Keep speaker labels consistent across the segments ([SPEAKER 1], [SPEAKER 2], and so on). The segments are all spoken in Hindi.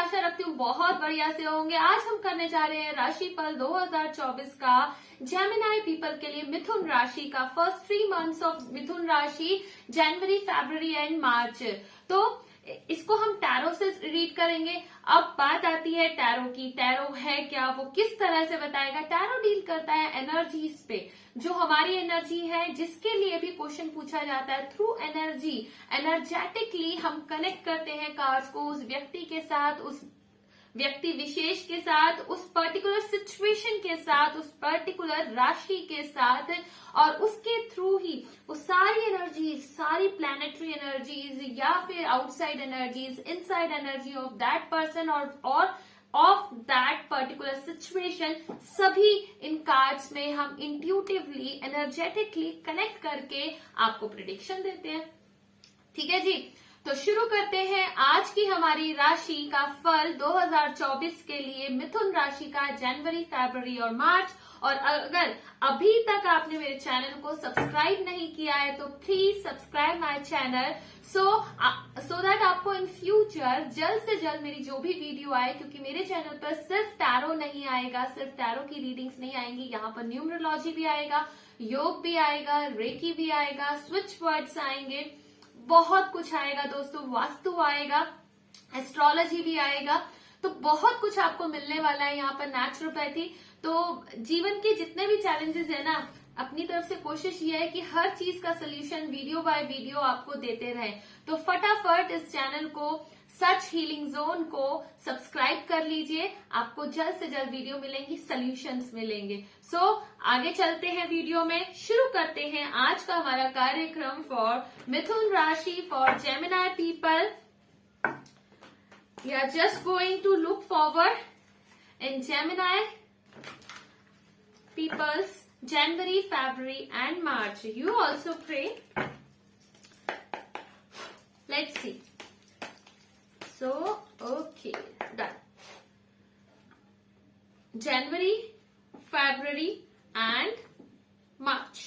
[SPEAKER 1] आशा रखती हूँ बहुत बढ़िया से होंगे। आज हम करने जा रहे हैं राशिफल 2024 का जेमिनी पीपल के लिए मिथुन राशि का फर्स्ट 3 मंथ्स ऑफ मिथुन राशि, जनवरी, फरवरी एंड मार्च। तो इसको हम टैरो से रीड करेंगे। अब बात आती है टैरो की। टैरो है क्या, वो किस तरह से बताएगा। टैरो डील करता है एनर्जीज पे, जो हमारी एनर्जी है, जिसके लिए भी क्वेश्चन पूछा जाता है। थ्रू एनर्जी, एनर्जेटिकली हम कनेक्ट करते हैं कार्ड्स को उस व्यक्ति के साथ, उस व्यक्ति विशेष के साथ, उस पर्टिकुलर सिचुएशन के साथ, उस पर्टिकुलर राशि के साथ, और उसके थ्रू ही वो सारी एनर्जीज, सारी प्लैनेटरी एनर्जीज या फिर outside energies, inside energy of that person और ऑफ दैट पर्टिकुलर सिचुएशन, सभी इन कार्ड्स में हम इंट्यूटिवली, एनर्जेटिकली कनेक्ट करके आपको प्रेडिक्शन देते हैं। ठीक है जी, तो शुरू करते हैं आज की हमारी राशि का फल 2024 के लिए मिथुन राशि का, जनवरी, फरवरी और मार्च। और अगर अभी तक आपने मेरे चैनल को सब्सक्राइब नहीं किया है तो please subscribe my channel so that आपको इन फ्यूचर जल्द से जल्द मेरी जो भी वीडियो आए, क्योंकि मेरे चैनल पर सिर्फ टैरो नहीं आएगा, सिर्फ टैरो की रीडिंग्स नहीं आएंगी, यहाँ पर न्यूमरोलॉजी भी आएगा, योग भी आएगा, रेकी भी आएगा, स्विच वर्ड्स आएंगे, बहुत कुछ आएगा दोस्तों, वास्तु आएगा, एस्ट्रोलॉजी भी आएगा। तो बहुत कुछ आपको मिलने वाला है यहाँ पर, नेचुरोपैथी। तो जीवन के जितने भी चैलेंजेस है ना, अपनी तरफ से कोशिश ये है कि हर चीज का सोल्यूशन वीडियो बाय वीडियो आपको देते रहे। तो फटाफट इस चैनल को, सच हीलिंग जोन को सब्सक्राइब कर लीजिए, आपको जल्द से जल्द वीडियो मिलेंगी, सॉल्यूशंस मिलेंगे। आगे चलते हैं वीडियो में, शुरू करते हैं आज का हमारा कार्यक्रम फॉर मिथुन राशि, for Gemini people. We are just going to look forward in Gemini people's January, February and March. You also pray. Let's see. So, okay, done. January, February and March.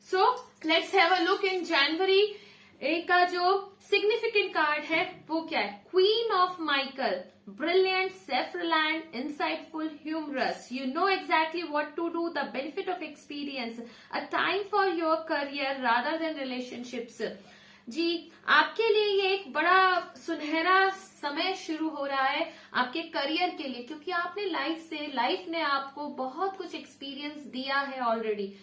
[SPEAKER 1] So, let's have a look in January. एक का जो सिग्निफिकेंट कार्ड है वो क्या है, queen of Michael, brilliant, self-reliant, insightful, humorous. You know exactly what to do, the benefit of experience, a time for your career rather than relationships. जी, आपके लिए ये एक बड़ा सुनहरा समय शुरू हो रहा है आपके करियर के लिए, क्योंकि आपने लाइफ ने आपको बहुत कुछ एक्सपीरियंस दिया है ऑलरेडी।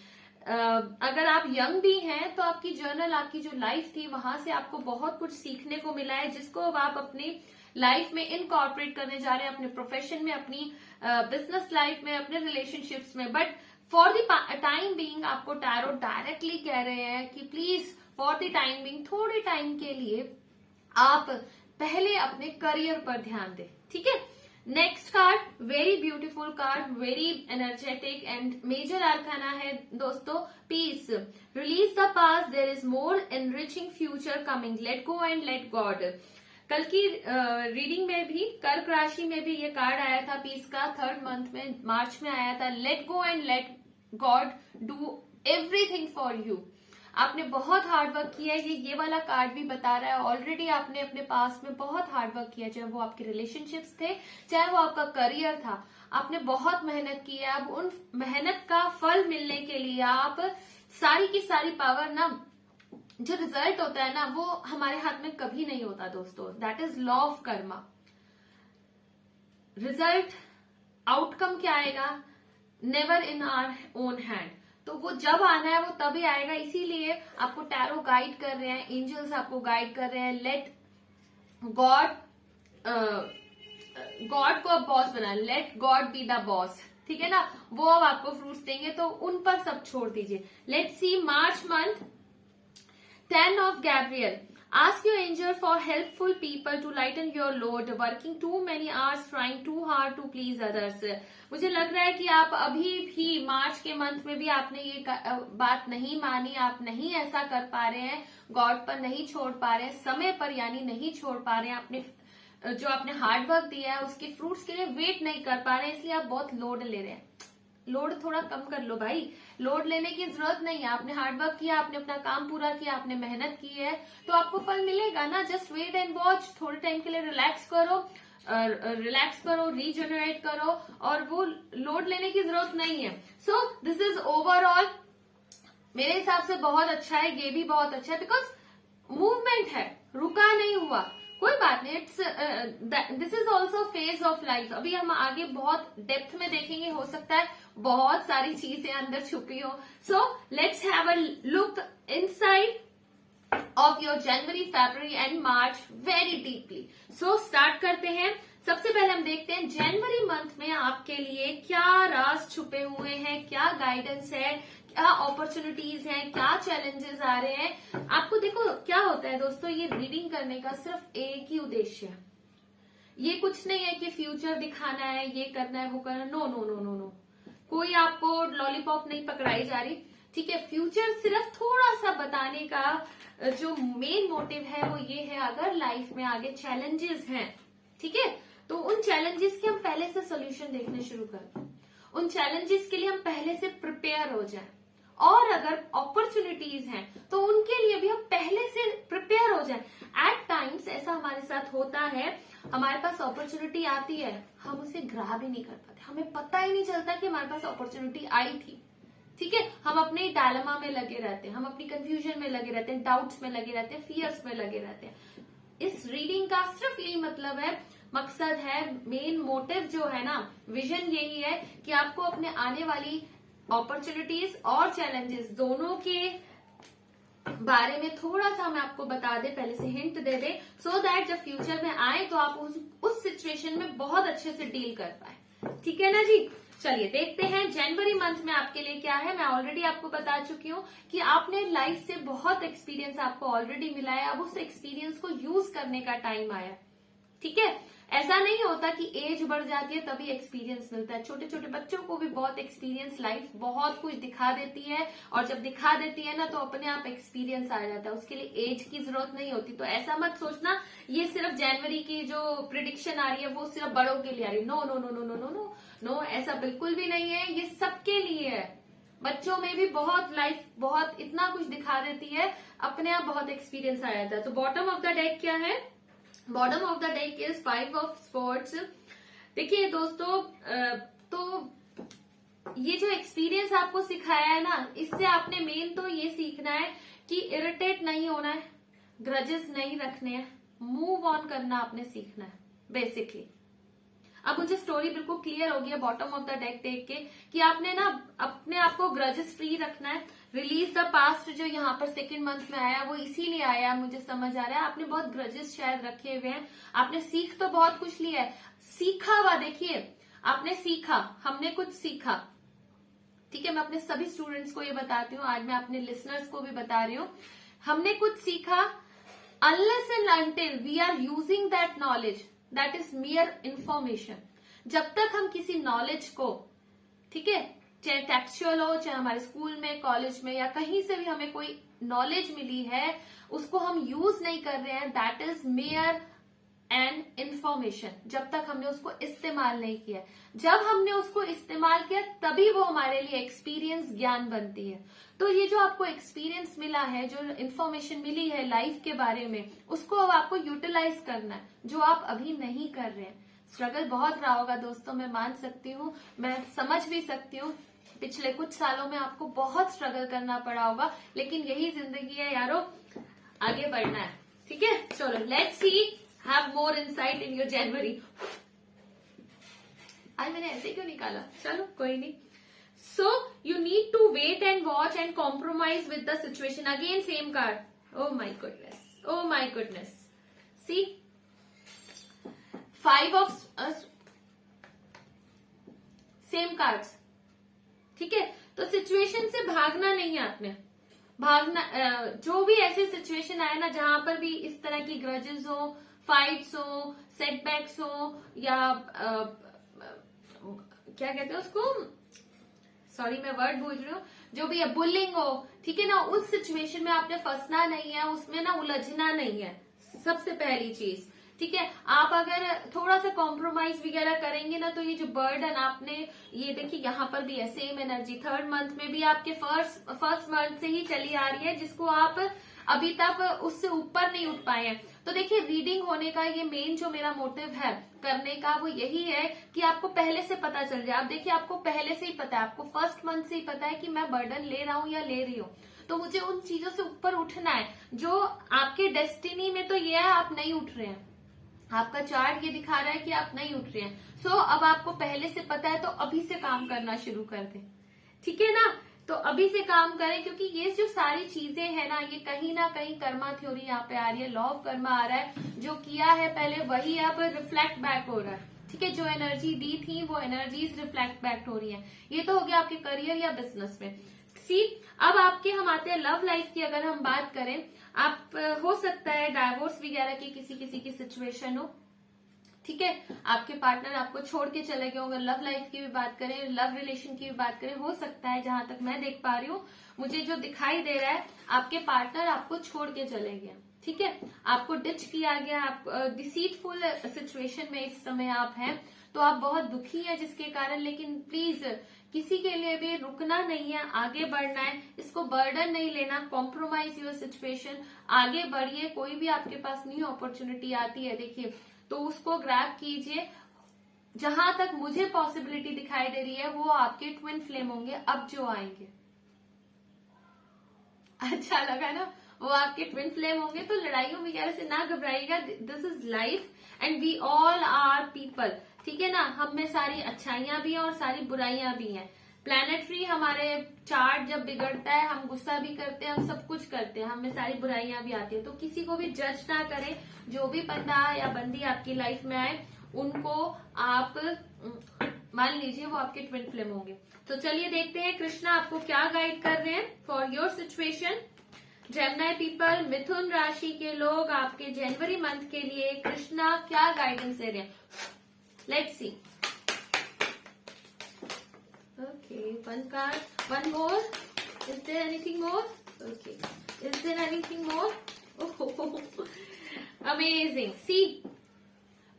[SPEAKER 1] अगर आप यंग भी हैं तो आपकी जर्नल, आपकी जो लाइफ थी, वहां से आपको बहुत कुछ सीखने को मिला है, जिसको अब आप अपनी लाइफ में इनकॉर्पोरेट करने जा रहे हैं, अपने प्रोफेशन में, अपनी बिजनेस लाइफ में, अपने रिलेशनशिप्स में। But for the time being आपको टैरो डायरेक्टली कह रहे हैं कि please for the time being, थोड़े टाइम के लिए आप पहले अपने करियर पर ध्यान दें। ठीक है, next card, very beautiful card, very energetic and major arcana है दोस्तों, peace, release the past, there is more enriching future coming, let go and let God. कल की रीडिंग में भी, कर्क राशि में भी ये कार्ड आया था पीस का, 3rd मंथ में, मार्च में आया था। Late go and let God do everything for you. आपने बहुत हार्ड वर्क किया है, ये वाला कार्ड भी बता रहा है। ऑलरेडी आपने अपने पास में बहुत हार्ड वर्क किया, चाहे वो आपके रिलेशनशिप्स थे, चाहे वो आपका करियर था, आपने बहुत मेहनत की है। अब उन मेहनत का फल मिलने के लिए आप सारी की सारी पावर ना, जो रिजल्ट होता है ना, वो हमारे हाथ में कभी नहीं होता दोस्तों, that is law of karma. Result, outcome क्या आएगा, never in our own hand. तो वो जब आना है वो तभी आएगा, इसीलिए आपको टैरो गाइड कर रहे हैं, एंजल्स आपको गाइड कर रहे हैं। लेट गॉड, गॉड को अब बॉस बना, let God be the boss. ठीक है ना, वो अब आपको फ्रूट्स देंगे, तो उन पर सब छोड़ दीजिए। Let's see March month, 10 of Gabriel. Ask your angel for helpful people to lighten your load, working too many hours, trying too hard to please others. मुझे लग रहा है कि आप अभी भी मार्च के मंथ में भी आपने ये बात नहीं मानी, आप नहीं ऐसा कर पा रहे हैं, गॉड पर नहीं छोड़ पा रहे हैं, समय पर यानी नहीं छोड़ पा रहे हैं, आपने जो आपने हार्ड वर्क दिया है उसके फ्रूट्स के लिए वेट नहीं कर पा रहे हैं, इसलिए आप बहुत लोड ले रहे हैं। लोड थोड़ा कम कर लो भाई, लोड लेने की जरूरत नहीं है। आपने हार्डवर्क किया, आपने अपना काम पूरा किया, आपने मेहनत की है, तो आपको फल मिलेगा ना। जस्ट वेट एंड वॉच, थोड़े टाइम के लिए रिलैक्स करो, रिलैक्स करो, रीजनरेट करो, और वो लोड लेने की जरूरत नहीं है. सो दिस इज ओवरऑल मेरे हिसाब से बहुत अच्छा है. ये भी बहुत अच्छा है बिकॉज मूवमेंट है, रुका नहीं हुआ. कोई बात नहीं, it's this is also phase of life. अभी हम आगे बहुत डेप्थ में देखेंगे, हो सकता है बहुत सारी चीजें अंदर छुपी हो. So let's have a look inside of your January, February and March very deeply. So start करते हैं. सबसे पहले हम देखते हैं जनवरी मंथ में आपके लिए क्या राज छुपे हुए हैं, क्या गाइडेंस है, क्या अपॉर्चुनिटीज हैं, क्या चैलेंजेस आ रहे हैं. आपको देखो क्या होता है दोस्तों, ये रीडिंग करने का सिर्फ एक ही उद्देश्य है. ये कुछ नहीं है कि फ्यूचर दिखाना है, ये करना है, वो करना है. No no no no no, कोई आपको लॉलीपॉप नहीं पकड़ाई जा रही. ठीक है, फ्यूचर सिर्फ थोड़ा सा बताने का जो मेन मोटिव है वो ये है, अगर लाइफ में आगे चैलेंजेस हैं, ठीक है, तो उन चैलेंजेस के हम पहले से सोल्यूशन देखने शुरू करें. उन चैलेंजेस के लिए हम पहले से प्रिपेयर हो जाएं. और अगर अपॉर्चुनिटीज हैं तो उनके लिए भी हम पहले से प्रिपेयर हो जाएं. एट टाइम्स ऐसा हमारे साथ होता है, हमारे पास अपॉर्चुनिटी आती है, हम उसे ग्रैब ही नहीं कर पाते, हमें पता ही नहीं चलता कि हमारे पास अपॉर्चुनिटी आई थी. ठीक है, हम अपने डायलेमा में लगे रहते हैं, हम अपनी कंफ्यूजन में लगे रहते हैं, डाउट्स में लगे रहते हैं, फियर्स में लगे रहते हैं. इस रीडिंग का सिर्फ यही मतलब है, मकसद है, मेन मोटिव जो है ना, विजन यही है कि आपको अपने आने वाली अपॉर्चुनिटीज और चैलेंजेस दोनों के बारे में थोड़ा सा मैं आपको बता दे, पहले से hint they they, so that जब फ्यूचर में आए तो आप उस सिचुएशन में बहुत अच्छे से डील कर पाए. ठीक है ना जी. चलिए देखते हैं जनवरी मंथ में आपके लिए क्या है. मैं ऑलरेडी आपको बता चुकी हूँ कि आपने लाइफ से बहुत एक्सपीरियंस आपको ऑलरेडी मिला है. अब उस एक्सपीरियंस को यूज करने का टाइम आया. ठीक है, ऐसा नहीं होता कि एज बढ़ जाती है तभी एक्सपीरियंस मिलता है. छोटे छोटे बच्चों को भी बहुत एक्सपीरियंस, लाइफ बहुत कुछ दिखा देती है, और जब दिखा देती है ना तो अपने आप एक्सपीरियंस आ जाता है. उसके लिए एज की जरूरत नहीं होती. तो ऐसा मत सोचना ये सिर्फ जनवरी की जो प्रिडिक्शन आ रही है वो सिर्फ बड़ों के लिए आ रही है. No no no no no no no no, ऐसा बिल्कुल भी नहीं है. ये सबके लिए है. बच्चों में भी बहुत लाइफ बहुत इतना कुछ दिखा देती है, अपने आप बहुत एक्सपीरियंस आ जाता है. तो बॉटम ऑफ द डेक क्या है? Bottom of the deck is 5 of sports. देखिए दोस्तों, तो ये जो एक्सपीरियंस आपको सिखाया है ना, इससे आपने मेन तो ये सीखना है कि इरिटेट नहीं होना है, ग्रजेस नहीं रखने हैं, मूव ऑन करना आपने सीखना है बेसिकली. अब मुझे स्टोरी बिल्कुल क्लियर हो गई है बॉटम ऑफ द डेक देख के कि आपने ना अपने आप को ग्रजेस फ्री रखना है. रिलीज द पास्ट जो यहाँ पर सेकंड मंथ में आया वो इसीलिए आया, मुझे समझ आ रहा है. आपने बहुत ग्रजेस शायद रखे हुए हैं. आपने सीख तो बहुत कुछ लिया है, सीखा हुआ. देखिए आपने सीखा, हमने कुछ सीखा. ठीक है, मैं अपने सभी स्टूडेंट्स को ये बताती हूँ, आज मैं अपने लिसनर्स को भी बता रही हूँ. हमने कुछ सीखा. Unless and until we are using that knowledge, that is mere information. जब तक हम किसी नॉलेज को, ठीक है, चाहे टेक्सचुअल हो, चाहे हमारे स्कूल में, कॉलेज में, या कहीं से भी हमें कोई नॉलेज मिली है, उसको हम यूज नहीं कर रहे हैं, दैट इज मियर एंड इंफॉर्मेशन. जब तक हमने उसको इस्तेमाल नहीं किया. जब हमने उसको इस्तेमाल किया तभी वो हमारे लिए एक्सपीरियंस, ज्ञान बनती है. तो ये जो आपको एक्सपीरियंस मिला है, जो इंफॉर्मेशन मिली है लाइफ के बारे में, उसको अब आपको यूटिलाइज करना है, जो आप अभी नहीं कर रहे हैं. स्ट्रगल बहुत रहा होगा दोस्तों, मैं मान सकती हूँ, मैं समझ भी सकती हूँ. पिछले कुछ सालों में आपको बहुत स्ट्रगल करना पड़ा होगा, लेकिन यही जिंदगी है यारो, आगे बढ़ना है. ठीक है, चलो let's see, have more insight in your January. आज मैंने ऐसे क्यों निकाला, चलो कोई नहीं. So you need to wait and watch and compromise with the situation. Again same card. Oh my goodness, oh my goodness. See 5 of same cards. ठीक है, तो सिचुएशन से भागना नहीं है आपने. भागना, जो भी ऐसे सिचुएशन आए ना जहां पर भी इस तरह की ग्रजेस हो, फाइट्स हो, सेटबैक्स हो, या क्या कहते हैं उसको, सॉरी मैं वर्ड भूल रही हूँ, जो भी है, बुलिंग हो, ठीक है ना, उस सिचुएशन में आपने फंसना नहीं है, उसमें ना उलझना नहीं है. सबसे पहली चीज, ठीक है. आप अगर थोड़ा सा कॉम्प्रोमाइज वगैरह करेंगे ना, तो ये जो बर्डन आपने, ये देखिए यहाँ पर भी है सेम एनर्जी. थर्ड मंथ में भी आपके फर्स्ट मंथ से ही चली आ रही है, जिसको आप अभी तक उससे ऊपर नहीं उठ पाए हैं। तो देखिए, रीडिंग होने का ये मेन जो मेरा मोटिव है करने का वो यही है कि आपको पहले से पता चल जाए। आप देखिए, आपको पहले से ही पता है, आपको फर्स्ट मंथ से ही पता है कि मैं बर्डन ले रहा हूँ या ले रही हूँ, तो मुझे उन चीजों से ऊपर उठना है। जो आपके डेस्टिनी में तो ये है, आप नहीं उठ रहे हैं, आपका चार्ट ये दिखा रहा है कि आप नहीं उठ रहे हैं। सो अब आपको पहले से पता है, तो अभी से काम करना शुरू कर दें, ठीक है ना। तो अभी से काम करें, क्योंकि ये जो सारी चीजें हैं ना कहीं कर्मा थ्योरी यहाँ पे आ रही है, लॉ ऑफ कर्मा आ रहा है। जो किया है पहले वही अब रिफ्लेक्ट बैक हो रहा है, ठीक है। जो एनर्जी दी थी वो एनर्जीज रिफ्लेक्ट बैक हो रही है। ये तो हो गया आपके करियर या बिजनेस में। सी, अब आपके हम आते हैं लव लाइफ की। अगर हम बात करें, आप हो सकता है डाइवोर्स वगैरह की किसी की सिचुएशन हो, ठीक है, आपके पार्टनर आपको छोड़ के चले गए। अगर लव लाइफ की भी बात करें, लव रिलेशन की भी बात करें, हो सकता है, जहां तक मैं देख पा रही हूँ, मुझे जो दिखाई दे रहा है, आपके पार्टनर आपको छोड़ के चले गए, ठीक है, आपको डिच किया गया, आप डिसीटफुल सिचुएशन में इस समय आप हैं, तो आप बहुत दुखी हैं जिसके कारण। लेकिन प्लीज किसी के लिए भी रुकना नहीं है, आगे बढ़ना है, इसको बर्डन नहीं लेना, कॉम्प्रोमाइज योर सिचुएशन, आगे बढ़िए। कोई भी आपके पास न्यू अपॉर्चुनिटी आती है, देखिए, तो उसको ग्रैब कीजिए। जहां तक मुझे पॉसिबिलिटी दिखाई दे रही है, वो आपके ट्विन फ्लेम होंगे अब जो आएंगे। अच्छा लगा ना, वो आपके ट्विन फ्लेम होंगे। तो लड़ाइयों वगैरह से ना घबराइएगा, this is life and we all are people, ठीक है ना। हम में सारी अच्छाइयां भी हैं और सारी बुराइयां भी हैं। प्लैनेटरी हमारे चार्ट जब बिगड़ता है, हम गुस्सा भी करते हैं, हम सब कुछ करते हैं, हमें सारी बुराइयां भी आती है। तो किसी को भी जज ना करें। जो भी बंदा या बंदी आपकी लाइफ में आए, उनको आप मान लीजिए वो आपके ट्विन फ्लेम होंगे। तो चलिए देखते हैं कृष्णा आपको क्या गाइड कर रहे हैं for your situation. Gemini people, मिथुन राशि के लोग, आपके जनवरी मंथ के लिए कृष्णा क्या गाइडेंस दे रहे हैं। Let's C. Okay, one card, one more. Is there anything more? Okay. Is there anything more? Oh, amazing. See,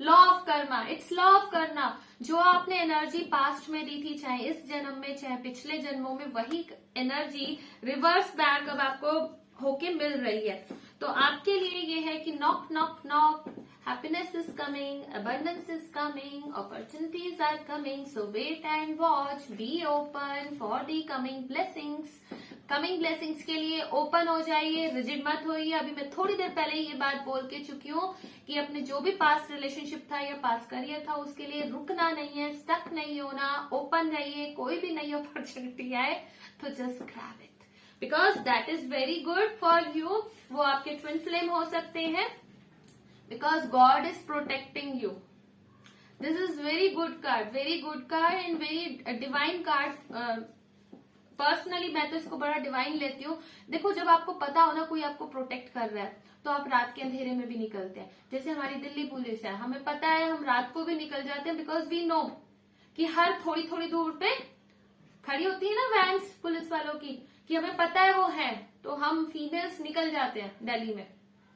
[SPEAKER 1] law of Karma, it's law of Karma. जो आपने एनर्जी पास्ट में दी थी, चाहे इस जन्म में चाहे पिछले जन्मों में, वही एनर्जी रिवर्स बैक अब आपको होके मिल रही है। तो आपके लिए ये है कि knock knock knock, happiness is coming, abundance is coming, opportunities are coming, so wait and watch, be open for the coming blessings. Coming blessings के लिए ओपन हो जाइए, रिजिड मत होइए। अभी मैं थोड़ी देर पहले ये बात बोल के चुकी हूँ कि अपने जो भी पास्ट रिलेशनशिप था या पास्ट करियर था, उसके लिए रुकना नहीं है, स्टक नहीं होना, ओपन रहिए। कोई भी नई अपॉर्चुनिटी आए तो just grab it, because that is very good for you. वो आपके ट्विन फ्लेम हो सकते हैं, because God is protecting you. This is very good card and very divine card. Personally मैं तो इसको बड़ा डिवाइन लेती हूँ। देखो, जब आपको पता हो ना कोई आपको प्रोटेक्ट कर रहा है, तो आप रात के अंधेरे में भी निकलते हैं। जैसे हमारी दिल्ली पुलिस है, हमें पता है, हम रात को भी निकल जाते हैं, बिकॉज वी नो कि हर थोड़ी थोड़ी दूर पे खड़ी होती है ना वैन्स पुलिस वालों की, कि हमें पता है वो है, तो हम फीमेल्स निकल जाते हैं दिल्ली में,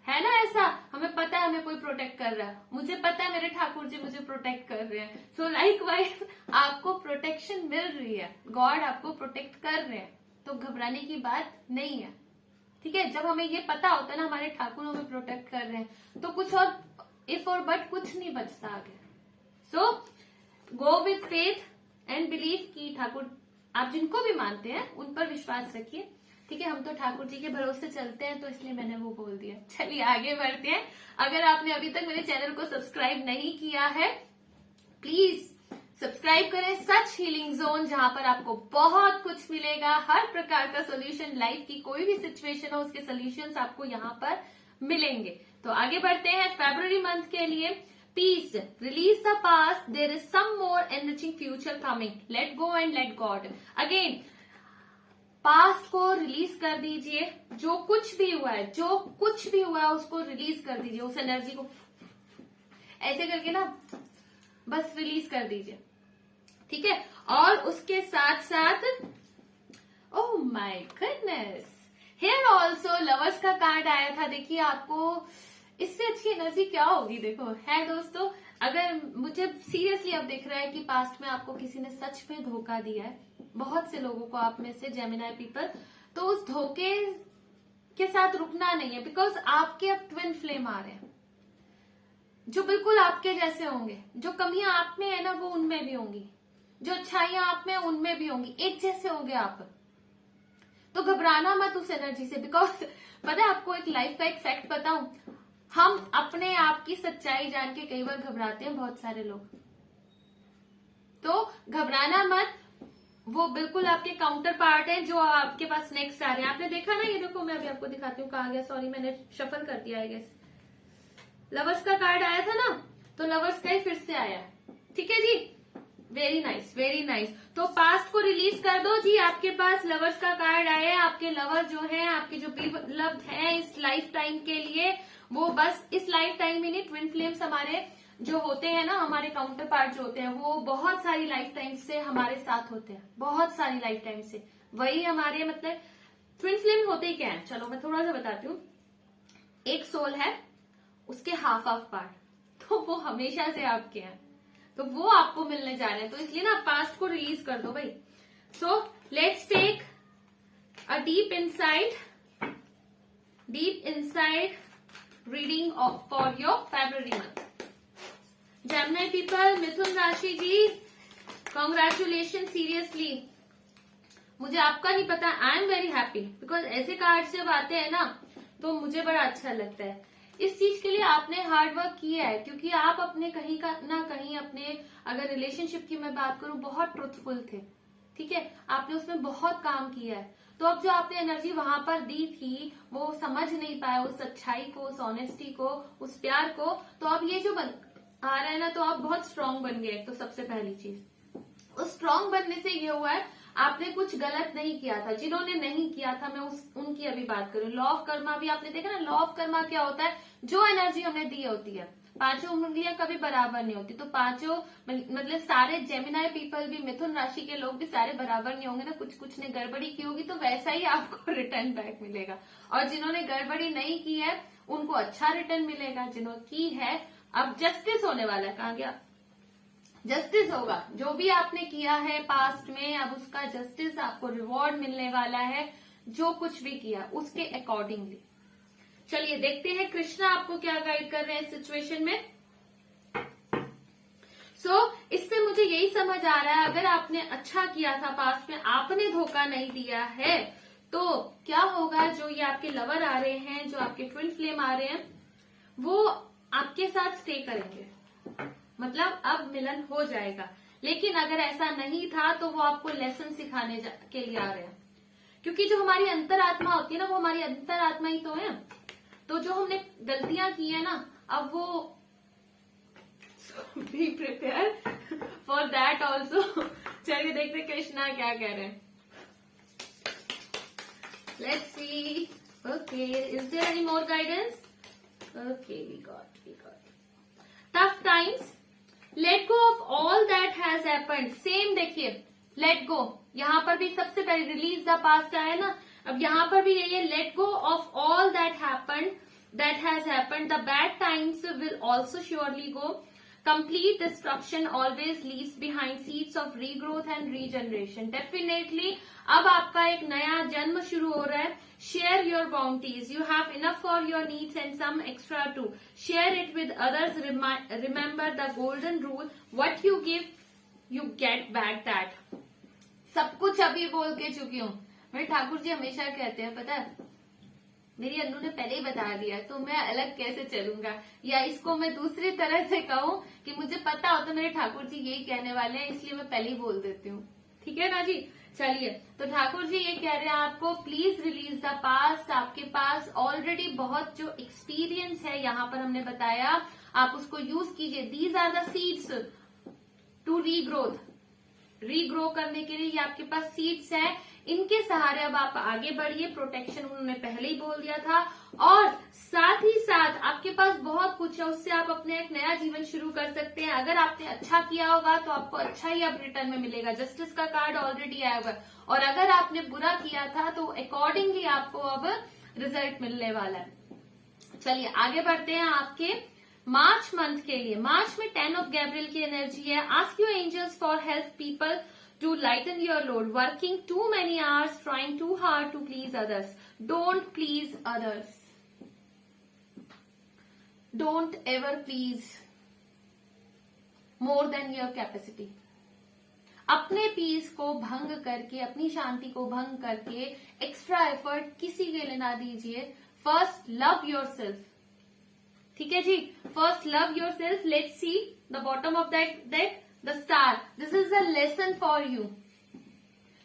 [SPEAKER 1] है ना ऐसा। हमें पता है हमें कोई प्रोटेक्ट कर रहा है, मुझे पता है मेरे ठाकुर जी मुझे प्रोटेक्ट कर रहे हैं। सो लाइकवाइज आपको प्रोटेक्शन मिल रही है, गॉड आपको प्रोटेक्ट कर रहे हैं, तो घबराने की बात नहीं है, ठीक है। जब हमें ये पता होता है ना हमारे ठाकुर हमें प्रोटेक्ट कर रहे हैं, तो कुछ और इफ और बट कुछ नहीं बचता आगे। So go with faith and believe कि ठाकुर, आप जिनको भी मानते हैं उन पर विश्वास रखिए, ठीक है। हम तो ठाकुर जी के भरोसे चलते हैं, तो इसलिए मैंने वो बोल दिया। चलिए आगे बढ़ते हैं। अगर आपने अभी तक मेरे चैनल को सब्सक्राइब नहीं किया है, प्लीज सब्सक्राइब करें। सच हीलिंग जोन, जहां पर आपको बहुत कुछ मिलेगा, हर प्रकार का सोल्यूशन, लाइफ की कोई भी सिचुएशन हो उसके सोल्यूशंस आपको यहाँ पर मिलेंगे। तो आगे बढ़ते हैं फरवरी मंथ के लिए। Peace, release the past, there is some more enriching future coming, let go and let God. Again past को रिलीज कर दीजिए, जो कुछ भी हुआ है उसको रिलीज कर दीजिए, उस एनर्जी को ऐसे करके ना बस रिलीज कर दीजिए, ठीक है। और उसके साथ साथ, oh my goodness, here also lovers का कार्ड आया था। देखिए, आपको इससे अच्छी एनर्जी क्या होगी, देखो है दोस्तों। अगर मुझे सीरियसली अब दिख रहा है कि पास्ट में आपको किसी ने सच में धोखा दिया है, बहुत से लोगों को, आप में से जेमिनी पीपल, तो उस धोखे के साथ रुकना नहीं है, बिकॉज आपके अब ट्विन फ्लेम आ रहे हैं जो बिल्कुल आपके जैसे होंगे। जो कमियां आप में है ना वो उनमें भी होंगी, जो अच्छाइयां आप में उनमें भी होंगी, एक जैसे होंगे आप। तो घबराना मत उस एनर्जी से, बिकॉज पता है आपको एक लाइफ का एक फैक्ट बताऊं, हम अपने आप की सच्चाई जान के कई बार घबराते हैं बहुत सारे लोग। तो घबराना मत, वो बिल्कुल आपके काउंटर पार्ट है जो आपके पास नेक्स्ट आ रहे हैं। आपने देखा ना, ये देखो मैं अभी आपको दिखाती हूँ, कहाँ गया, सॉरी मैंने शफल कर दिया है गेस। लवर्स का कार्ड आया था ना, तो लवर्स का ही फिर से आया, ठीक है जी, वेरी नाइस वेरी नाइस। तो पास्ट को रिलीज कर दो जी, आपके पास लवर्स का कार्ड आया है। आपके लवर जो है, आपके जो लव्ड है इस लाइफ टाइम के लिए, वो बस इस लाइफ टाइम में नहीं, ट्विन फ्लेम्स हमारे जो होते हैं ना, हमारे काउंटर पार्ट जो होते हैं, वो बहुत सारी लाइफ टाइम से हमारे साथ होते हैं, बहुत सारी लाइफ टाइम से। वही हमारे मतलब ट्विन फ्लेम होते ही क्या है, चलो मैं थोड़ा सा बताती हूँ। एक सोल है, उसके हाफ हाफ पार्ट, तो वो हमेशा से आपके हैं, तो वो आपको मिलने जा रहे हैं। तो इसलिए ना पास्ट को रिलीज कर दो भाई। So let's take a deep inside reading for your February month. Gemini people, मिथुन राशि जी, कॉन्ग्रेचुलेशन, सीरियसली मुझे आपका नहीं पता, I am very happy, because ऐसे कार्ड जब आते हैं ना तो मुझे बड़ा अच्छा लगता है। इस चीज के लिए आपने हार्ड वर्क किया है, क्योंकि आप अपने कहीं का ना कहीं अपने, अगर रिलेशनशिप की मैं बात करूं, बहुत ट्रुथफुल थे, ठीक है, आपने उसमें बहुत काम किया है। तो अब जो आपने एनर्जी वहां पर दी थी, वो समझ नहीं पाया उस अच्छाई को, उस ऑनेस्टी को, उस प्यार को, तो अब ये जो आ रहा है ना, तो आप बहुत स्ट्रांग बन गए। तो सबसे पहली चीज, उस स्ट्रांग बनने से ये हुआ है, आपने कुछ गलत नहीं किया था। जिन्होंने नहीं किया था, मैं उनकी अभी बात करूं। लॉ ऑफ कर्मा भी आपने देखा ना, लॉ ऑफ कर्मा क्या होता है, जो एनर्जी हमने दी होती है, पांचों उंगलियां कभी बराबर नहीं होती, तो पांचों मतलब सारे जेमिनी पीपल भी, मिथुन राशि के लोग भी सारे बराबर नहीं होंगे ना, कुछ ने गड़बड़ी की होगी, तो वैसा ही आपको रिटर्न बैक मिलेगा। और जिन्होंने गड़बड़ी नहीं की है उनको अच्छा रिटर्न मिलेगा, जिन्होंने की है, अब जस्टिस होने वाला है। कहाँ गया, जस्टिस होगा, जो भी आपने किया है पास्ट में, अब उसका जस्टिस, आपको रिवॉर्ड मिलने वाला है, जो कुछ भी किया उसके अकॉर्डिंगली। चलिए देखते हैं कृष्णा आपको क्या गाइड कर रहे हैं सिचुएशन में। इससे मुझे यही समझ आ रहा है, अगर आपने अच्छा किया था पास्ट में, आपने धोखा नहीं दिया है, तो क्या होगा, जो ये आपके लवर आ रहे हैं, जो आपके ट्विन फ्लेम आ रहे हैं, वो आपके साथ स्टे करेंगे, मतलब अब मिलन हो जाएगा। लेकिन अगर ऐसा नहीं था तो वो आपको लेसन सिखाने के लिए आ रहे हैं, क्योंकि जो हमारी अंतरात्मा होती है ना, वो हमारी अंतरात्मा ही तो है। तो जो हमने गलतियां की है ना, अब वो be prepare for that also. चलिए देखते कृष्णा क्या कह रहे हैं। Let's see, okay, is there any more guidance? Okay, we got tough times, let go of all that has happened. Same देखिए, लेट गो, यहाँ पर भी सबसे पहले रिलीज द पास्ट आया ना, अब यहाँ पर भी यही है, late go of all that has happened, the bad times will also surely go, complete destruction always leaves behind seeds of regrowth and regeneration. Definitely अब आपका एक नया जन्म शुरू हो रहा है। Share your bounties. You have enough for your needs and some extra too. Share it with others. Remember the golden rule. What you give, you get back that. सब कुछ अभी बोल के चुकी हूँ। मेरे ठाकुर जी हमेशा कहते हैं, पता है, मेरी अन्नू ने पहले ही बता दिया, तो मैं अलग कैसे चलूंगा, या इसको मैं दूसरी तरह से कहूँ कि मुझे पता हो तो मेरे ठाकुर जी यही कहने वाले हैं, इसलिए मैं पहले ही बोल देती हूँ, ठीक है ना जी। चलिए, तो ठाकुर जी ये कह रहे हैं आपको, प्लीज रिलीज द पास्ट। आपके पास ऑलरेडी बहुत जो एक्सपीरियंस है, यहाँ पर हमने बताया, आप उसको यूज कीजिए। These are the seeds to regrow करने के लिए, ये आपके पास सीड्स हैं, इनके सहारे अब आप आगे बढ़िए। प्रोटेक्शन उन्होंने पहले ही बोल दिया था, और साथ ही साथ आपके पास बहुत कुछ है, उससे आप अपने एक नया जीवन शुरू कर सकते हैं। अगर आपने अच्छा किया होगा तो आपको अच्छा ही अब रिटर्न में मिलेगा। जस्टिस का कार्ड ऑलरेडी आया हुआ है, और अगर आपने बुरा किया था तो अकॉर्डिंगली आपको अब रिजल्ट मिलने वाला है। चलिए आगे बढ़ते हैं आपके मार्च मंथ के लिए। मार्च में 10 ऑफ गैब्रियल की एनर्जी है। Ask your angels for help people to lighten your load, working too many hours, trying too hard to please others. Don't please others. Don't ever please more than your capacity. अपने पीस को भंग करके, अपनी शांति को भंग करके एक्स्ट्रा एफर्ट किसी के लिए ना दीजिए. First love yourself. ठीक है जी, first love yourself. Let's see the bottom of that the star. This is a lesson for you.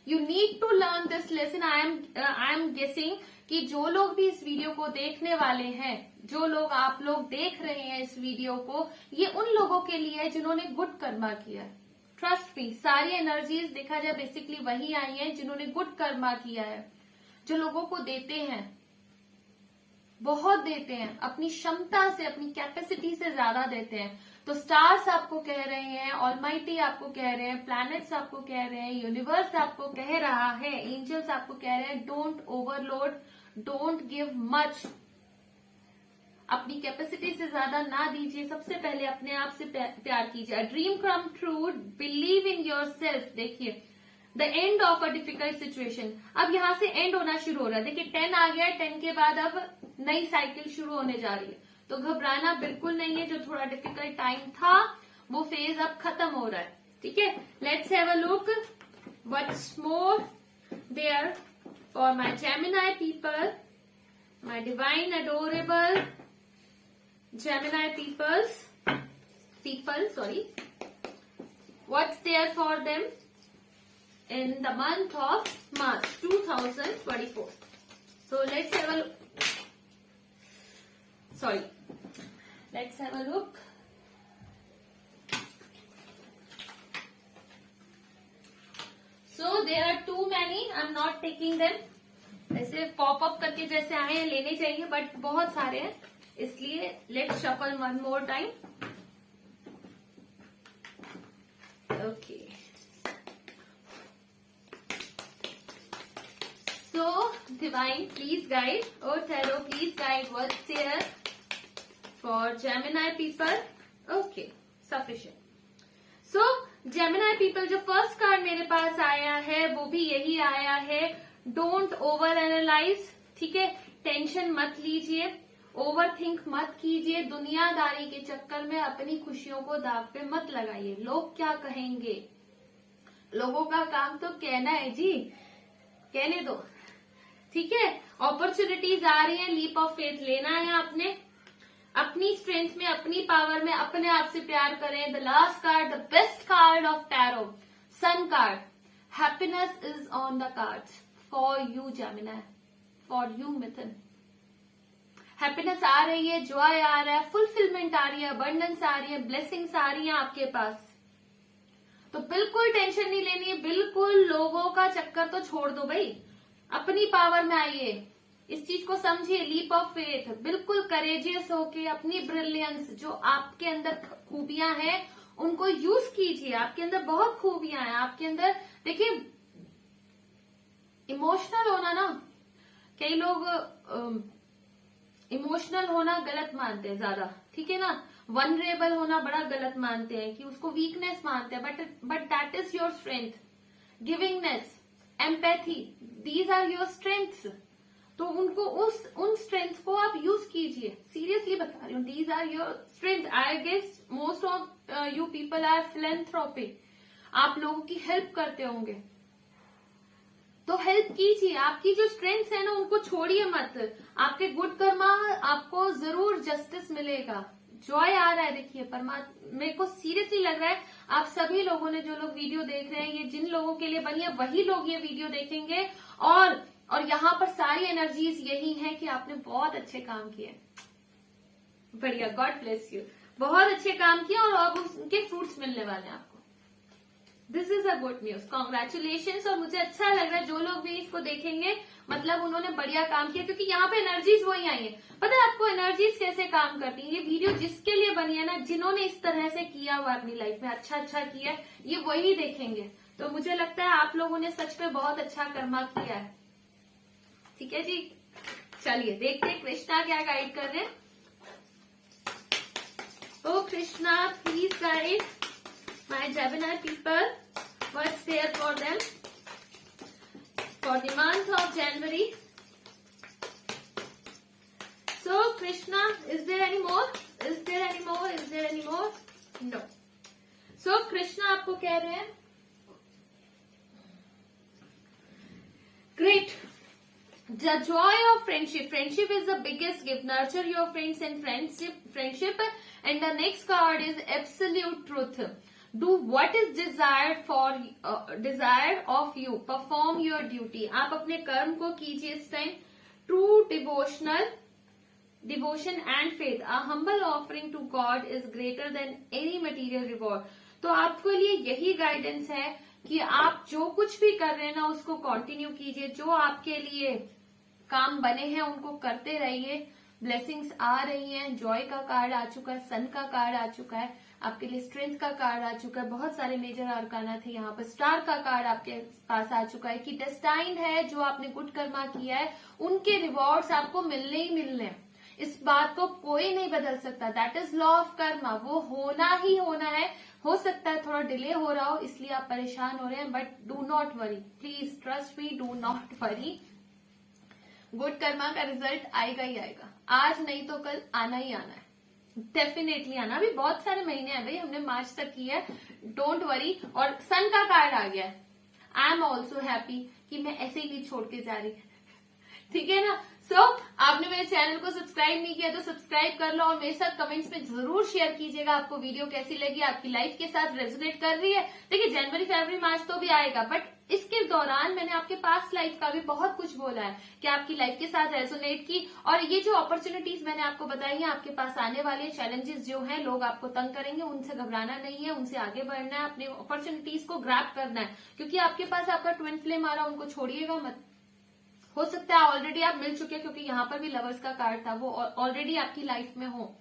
[SPEAKER 1] You need to learn this lesson. I am guessing कि जो लोग भी इस वीडियो को देखने वाले हैं, जो लोग आप लोग देख रहे हैं इस वीडियो को, ये उन लोगों के लिए है जिन्होंने गुड कर्मा किया है. ट्रस्ट मी, सारी एनर्जीज देखा जाए बेसिकली वही आई है जिन्होंने गुड कर्मा किया है. जो लोगों को देते हैं, बहुत देते हैं, अपनी क्षमता से, अपनी कैपेसिटी से ज्यादा देते हैं. तो स्टार्स आपको कह रहे हैं, ऑलमाइटी आपको कह रहे हैं, प्लैनेट्स आपको कह रहे हैं, यूनिवर्स आपको कह रहा है, एंजल्स आपको कह रहे हैं, don't overload, don't give much. अपनी कैपेसिटी से ज्यादा ना दीजिए. सबसे पहले अपने आप से प्यार कीजिए. Dream come true, believe in yourself. देखिए, the end of a difficult situation. अब यहाँ से एंड होना शुरू हो रहा है. देखिए 10 आ गया. 10 के बाद अब नई साइकिल शुरू होने जा रही है. तो घबराना बिल्कुल नहीं है. जो थोड़ा डिफिकल्ट टाइम था वो फेज अब खत्म हो रहा है. ठीक है, let's have a look what's more there for my Gemini people, my divine adorable Gemini people, what's there for them in the month of March 2024. So let's have a look. So there are too many, I'm not taking them. ऐसे पॉप अप करके जैसे आए हैं लेने चाहिए, बट बहुत सारे हैं, इसलिए let's shuffle one more time. Okay, so divine please guide, और tarot please guide what's here for Gemini people. Okay, sufficient. So Gemini people, जो फर्स्ट कार्ड मेरे पास आया है वो भी यही आया है. Don't over analyse. ठीक है, टेंशन मत लीजिए, ओवर थिंक मत कीजिए. दुनियादारी के चक्कर में अपनी खुशियों को दाव पे मत लगाइए. लोग क्या कहेंगे, लोगों का काम तो कहना है जी, कहने दो. ठीक है, अपॉर्चुनिटीज आ रही हैं, लीप ऑफ फेथ लेना है आपने. अपनी स्ट्रेंथ में, अपनी पावर में अपने आप से प्यार करें. The last card, the best card of tarot, sun card. Happiness is on the cards for you Gemini, for you मिथुन. हैप्पीनेस आ रही है, जॉय आ रहा है, फुलफिलमेंट आ रही है, अबंडेंस आ रही है, ब्लेसिंग्स आ रही है आपके पास. तो बिल्कुल टेंशन नहीं लेनी है. बिल्कुल लोगों का चक्कर तो छोड़ दो भाई, अपनी पावर में आइए. इस चीज को समझिए, लीप ऑफ फेथ. बिल्कुल करेजियस होके अपनी ब्रिलियंस, जो आपके अंदर खूबियां हैं, उनको यूज कीजिए. आपके अंदर बहुत खूबियां हैं. आपके अंदर देखिए, इमोशनल होना ना, कई लोग इमोशनल होना गलत मानते हैं ज्यादा. ठीक है ना, वनरेबल होना बड़ा गलत मानते हैं, कि उसको वीकनेस मानते हैं. But that is your strength. Givingness, empathy, these are your strengths. तो उनको उन स्ट्रेंथ को आप यूज कीजिए. सीरियसली बता रही हूँ, these are your strength. I guess most of you people are philanthropic. आप लोगों की हेल्प करते होंगे, तो हेल्प कीजिए. आपकी जो स्ट्रेंथ्स है ना, उनको छोड़िए मत. आपके गुड कर्मा, आपको जरूर जस्टिस मिलेगा. जॉय आ रहा है. देखिए, परमात्मा, मेरे को सीरियसली लग रहा है आप सभी लोगों ने, जो लोग वीडियो देख रहे हैं, ये जिन लोगों के लिए बनी है वही लोग ये वीडियो देखेंगे. और यहाँ पर सारी एनर्जीज यही है कि आपने बहुत अच्छे काम किए. बढ़िया, गॉड ब्लेस यू. बहुत अच्छे काम किए और अब उनके फ्रूट्स मिलने वाले हैं आपको. This is a good news, congratulation. और मुझे अच्छा लग रहा है, जो लोग भी इसको देखेंगे, मतलब उन्होंने बढ़िया काम किया, क्योंकि यहाँ पे एनर्जीज वही आई है. पता है आपको एनर्जीज कैसे काम करती है? ये वीडियो जिसके लिए बनी है ना, जिन्होंने इस तरह से किया हुआ अपनी लाइफ में, अच्छा किया, ये वही देखेंगे. तो मुझे लगता है आप लोगों ने सच में बहुत अच्छा कर्मा किया है. ठीक है जी, चलिए देखते हैं कृष्णा क्या गाइड कर रहे हैं. Oh Krishna, please guide my Gemini people, what's there for them for the month of January So Krishna, is there any more? Is there any more? Is there any more? No. So Krishna आपको कह रहे हैं great. The joy of friendship. Friendship is the biggest gift. Nurture your friends and friendship. And the next card is absolute truth. Do what is desired of you. Perform your duty. आप अपने कर्म को कीजिए इस time. True devotion and faith. A humble offering to God is greater than any material reward. तो आपके लिए यही गाइडेंस है कि आप जो कुछ भी कर रहे हैं ना उसको कंटिन्यू कीजिए. जो आपके लिए काम बने हैं उनको करते रहिए. ब्लेसिंग्स आ रही हैं. जॉय का कार्ड आ चुका है, सन का कार्ड आ चुका है, आपके लिए स्ट्रेंथ का कार्ड आ चुका है. बहुत सारे मेजर अरकाना थे यहाँ पर. स्टार का कार्ड आपके पास आ चुका है कि डेस्टाइन है. जो आपने गुड कर्मा किया है उनके रिवॉर्ड्स आपको मिलने ही मिलने हैं. इस बात को कोई नहीं बदल सकता. That is law of Karma. वो होना ही होना है. हो सकता है थोड़ा डिले हो रहा हो इसलिए आप परेशान हो रहे हैं, but do not worry. Please trust me, do not worry. Good Karma का रिजल्ट आएगा ही आएगा. आज नहीं तो कल आना ही आना है. डेफिनेटली आना. अभी बहुत सारे महीने हैं भाई, हमने मार्च तक की है. Don't worry. और सन का कार्ड आ गया है. आई एम ऑल्सो हैप्पी कि मैं ऐसे ही नहीं छोड़ के जा रही. ठीक है ना. सो आपने मेरे चैनल को सब्सक्राइब नहीं किया तो सब्सक्राइब कर लो और मेरे साथ कमेंट्स में जरूर शेयर कीजिएगा आपको वीडियो कैसी लगी, आपकी लाइफ के साथ रेजोनेट कर रही है. देखिए जनवरी फरवरी मार्च तो भी आएगा, बट इसके दौरान मैंने आपके पास्ट लाइफ का भी बहुत कुछ बोला है कि आपकी लाइफ के साथ रेजोनेट की. और ये जो अपॉर्चुनिटीज मैंने आपको बताई है आपके पास आने वाले चैलेंजेस जो हैं, लोग आपको तंग करेंगे, उनसे घबराना नहीं है, उनसे आगे बढ़ना है, अपने अपॉर्चुनिटीज को ग्रैब करना है. क्योंकि आपके पास आपका ट्विन फ्लेम आ रहा, उनको छोड़िएगा मत. हो सकता है ऑलरेडी आप मिल चुके हैं क्योंकि यहाँ पर भी लवर्स का कार्ड था. वो ऑलरेडी आपकी लाइफ में हो,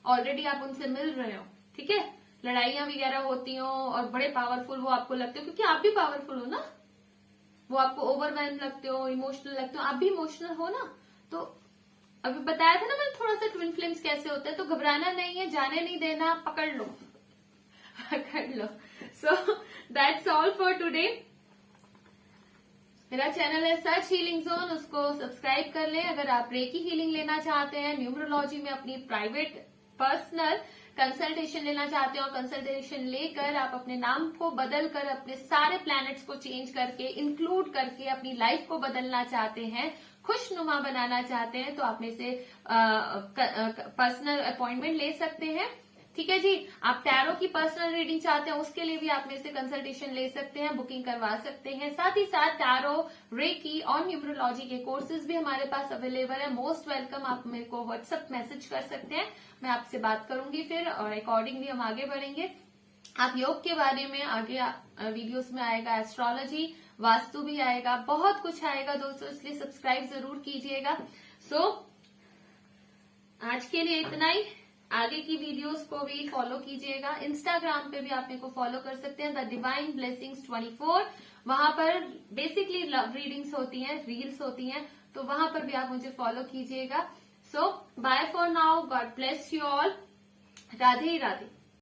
[SPEAKER 1] ऑलरेडी आप उनसे मिल रहे हो. ठीक है. लड़ाइयां वगैरह होती हो और बड़े पावरफुल वो आपको लगते हो क्योंकि आप भी पावरफुल हो ना. वो आपको ओवरवेल्म लगते हो, इमोशनल लगते हो. आप भी इमोशनल हो ना. तो अभी बताया था ना मैंने थोड़ा सा ट्विन फ्लेम्स कैसे होते हैं. तो घबराना नहीं है, जाने नहीं देना, पकड़ लो. पकड़ लो. So that's all for today. मेरा चैनल है सच हीलिंग जोन, उसको सब्सक्राइब कर लें. अगर आप रेकी हीलिंग लेना चाहते हैं, न्यूमरोलॉजी में अपनी प्राइवेट पर्सनल कंसल्टेशन लेना चाहते हैं और कंसल्टेशन लेकर आप अपने नाम को बदल कर अपने सारे प्लैनेट्स को चेंज करके इंक्लूड करके अपनी लाइफ को बदलना चाहते हैं, खुशनुमा बनाना चाहते हैं, तो आप में से पर्सनल अपॉइंटमेंट ले सकते हैं. ठीक है जी. आप टैरो की पर्सनल रीडिंग चाहते हैं उसके लिए भी आप मेरे से कंसल्टेशन ले सकते हैं, बुकिंग करवा सकते हैं. साथ ही साथ टैरो, रेकी और न्यूमरोलॉजी के कोर्सेज भी हमारे पास अवेलेबल है. Most welcome. आप मेरे को व्हाट्सएप मैसेज कर सकते हैं, मैं आपसे बात करूंगी फिर और अकॉर्डिंगली हम आगे बढ़ेंगे. आप योग के बारे में आगे वीडियोस में आएगा, एस्ट्रोलॉजी, वास्तु भी आएगा, बहुत कुछ आएगा दोस्तों, इसलिए सब्सक्राइब जरूर कीजिएगा. सो आज के लिए इतना ही. आगे की वीडियोस को भी फॉलो कीजिएगा. इंस्टाग्राम पे भी आप मेरे को फॉलो कर सकते हैं, द डिवाइन ब्लेसिंग्स 24. वहां पर बेसिकली लव रीडिंग्स होती हैं, रील्स होती हैं, तो वहां पर भी आप मुझे फॉलो कीजिएगा. So bye for now. God bless you all. Radhe Radhe.